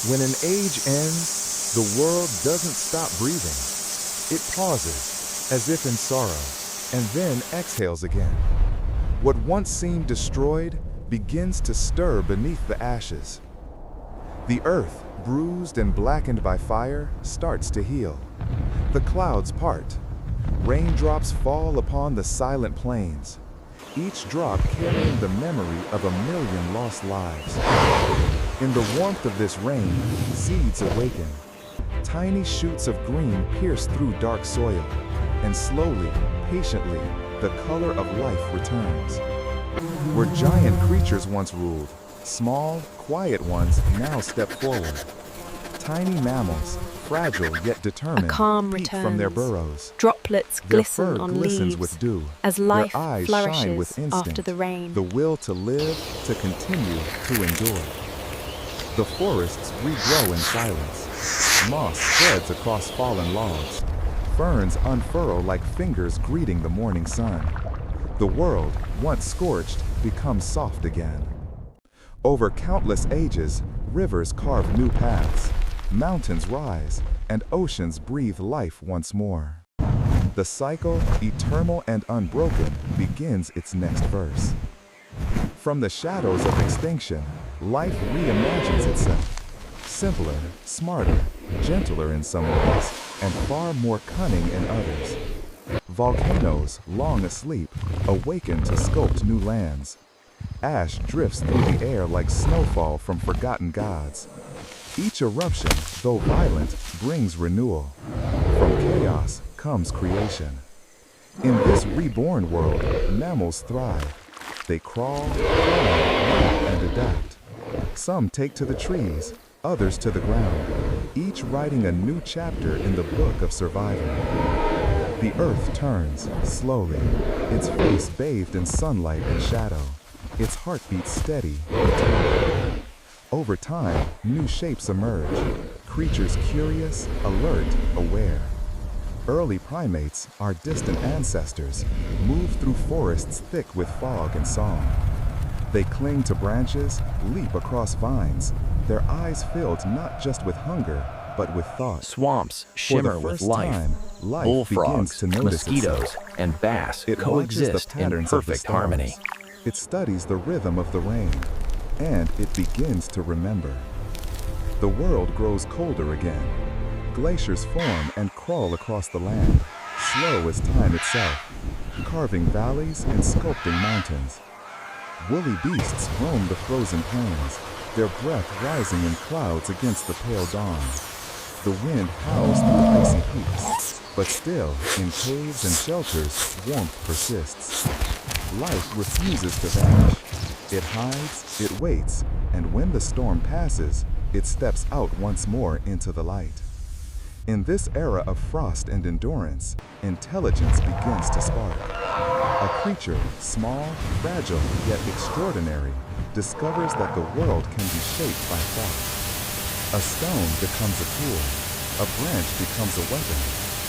When an age ends, the world doesn't stop breathing. It pauses, as if in sorrow, and then exhales again. What once seemed destroyed begins to stir beneath the ashes. The earth, bruised and blackened by fire, starts to heal. The clouds part. Raindrops fall upon the silent plains, each drop carrying the memory of 1,000,000 lost lives. In the warmth of this rain, seeds awaken. Tiny shoots of green pierce through dark soil, and slowly, patiently, the color of life returns. Where giant creatures once ruled, small, quiet ones now step forward. Tiny mammals, fragile yet determined, A calm peek from their returns. burrows. Droplets Their glisten fur on glistens leaves with dew. as life Their eyes shine flourishes with instinct, after the rain. the will to live, to continue, to endure. The forests regrow in silence. Moss spreads across fallen logs. Ferns unfurl like fingers greeting the morning sun. The world, once scorched, becomes soft again. Over countless ages, rivers carve new paths. Mountains rise, and oceans breathe life once more. The cycle, eternal and unbroken, begins its next verse. From the shadows of extinction, life reimagines itself. Simpler, smarter, gentler in some ways, and far more cunning in others. Volcanoes, long asleep, awaken to sculpt new lands. Ash drifts through the air like snowfall from forgotten gods. Each eruption, though violent, brings renewal. From chaos comes creation. In this reborn world, mammals thrive. They crawl, climb, and adapt. Some take to the trees, others to the ground, each writing a new chapter in the book of survival. The earth turns, slowly, its face bathed in sunlight and shadow, its heartbeat steady, eternal. Over time, new shapes emerge, creatures curious, alert, aware. Early primates, our distant ancestors, move through forests thick with fog and song. They cling to branches, leap across vines, their eyes filled not just with hunger, but with thought. Swamps For shimmer the with first life. time, life begins Bullfrogs, to notice mosquitoes, itself. and bass It watches the coexist in patterns of the perfect harmony. stars. It studies the rhythm of the rain, and it begins to remember. The world grows colder again. Glaciers form and crawl across the land, slow as time itself, carving valleys and sculpting mountains. Woolly beasts roam the frozen plains, their breath rising in clouds against the pale dawn. The wind howls through icy peaks, but still, in caves and shelters, warmth persists. Life refuses to vanish. It hides, it waits, and when the storm passes, it steps out once more into the light. In this era of frost and endurance, intelligence begins to spark. A creature, small, fragile, yet extraordinary, discovers that the world can be shaped by thought. A stone becomes a tool, a branch becomes a weapon,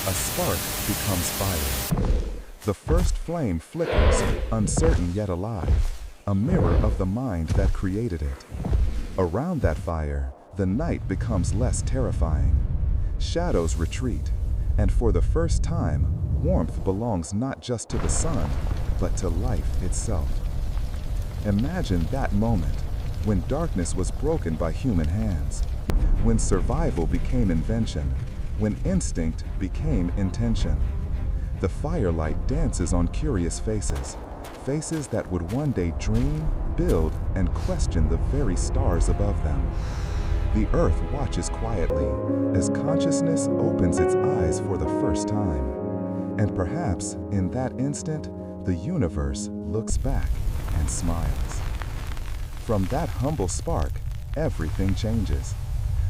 a spark becomes fire. The first flame flickers, uncertain yet alive, a mirror of the mind that created it. Around that fire, the night becomes less terrifying. Shadows retreat, and for the first time, warmth belongs not just to the sun, but to life itself. Imagine that moment, when darkness was broken by human hands, when survival became invention, when instinct became intention. The firelight dances on curious faces, faces that would one day dream, build, and question the very stars above them. The earth watches quietly as consciousness opens its eyes for the first time. And perhaps, in that instant, the universe looks back and smiles. From that humble spark, everything changes.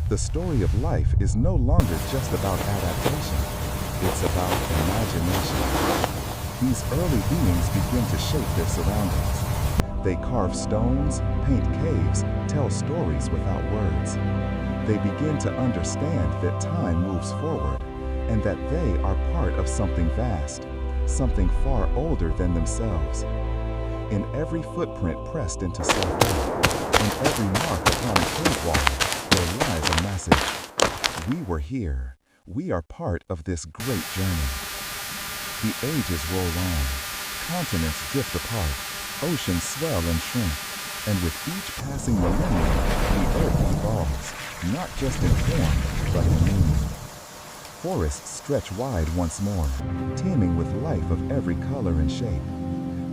The story of life is no longer just about adaptation. It's about imagination. These early beings begin to shape their surroundings. They carve stones, paint caves, tell stories without words. They begin to understand that time moves forward, and that they are part of something vast, something far older than themselves. In every footprint pressed into soft earth, in every mark upon a cave wall, there lies a message. We were here. We are part of this great journey. The ages roll on. Continents drift apart. Oceans swell and shrink. And with each passing millennium, the Earth evolves, not just in form, but in meaning. Forests stretch wide once more, teeming with life of every color and shape.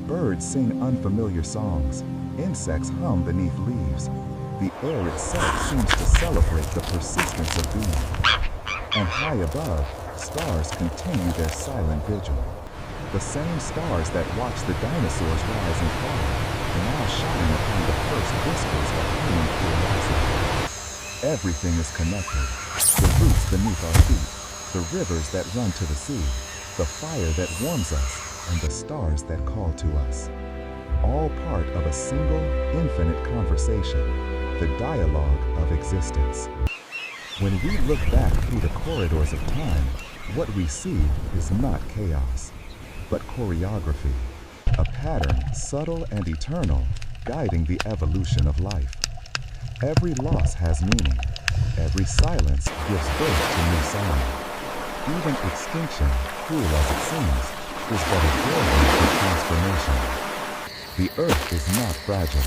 Birds sing unfamiliar songs. Insects hum beneath leaves. The air itself seems to celebrate the persistence of being. And high above, stars continue their silent vigil. The same stars that watched the dinosaurs rise and fall are now shining upon the first whispers of human curiosity. Everything is connected. The roots beneath our feet, the rivers that run to the sea, the fire that warms us, and the stars that call to us. All part of a single, infinite conversation, the dialogue of existence. When we look back through the corridors of time, what we see is not chaos, but choreography, a pattern subtle and eternal, guiding the evolution of life. Every loss has meaning. Every silence gives birth to new sound. Even extinction, cruel as it seems, is but a doorway to transformation. The earth is not fragile.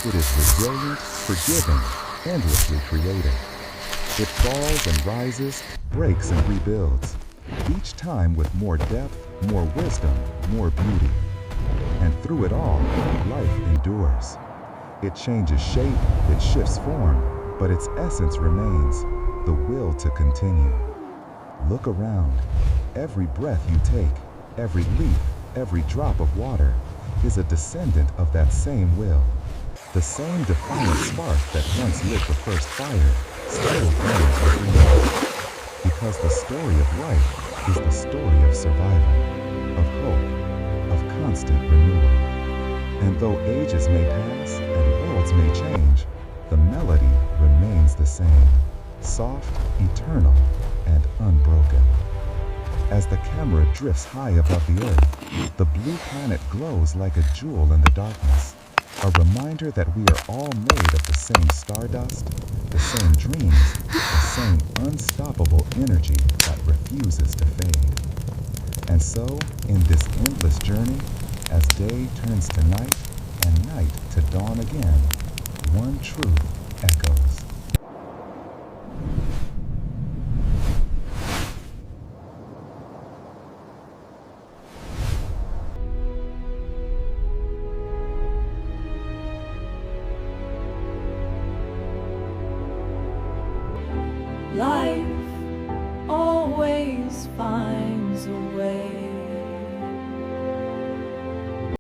It is resilient, forgiving, endlessly creative. It falls and rises, breaks and rebuilds, each time with more depth, more wisdom, more beauty. And through it all, life endures. It changes shape, it shifts form, but its essence remains, the will to continue. Look around. Every breath you take, every leaf, every drop of water is a descendant of that same will. The same defiant spark that once lit the first fire still burns within us. Because the story of life is the story of survival, of hope, of constant renewal. And though ages may pass and worlds may change, the melody remains the same, soft, eternal, and unbroken. As the camera drifts high above the earth, the blue planet glows like a jewel in the darkness, a reminder that we are all made of the same stardust, the same dreams, the same unstoppable energy that refuses to fade. And so, in this endless journey, as day turns to night and night to dawn again, one truth echoes. Life always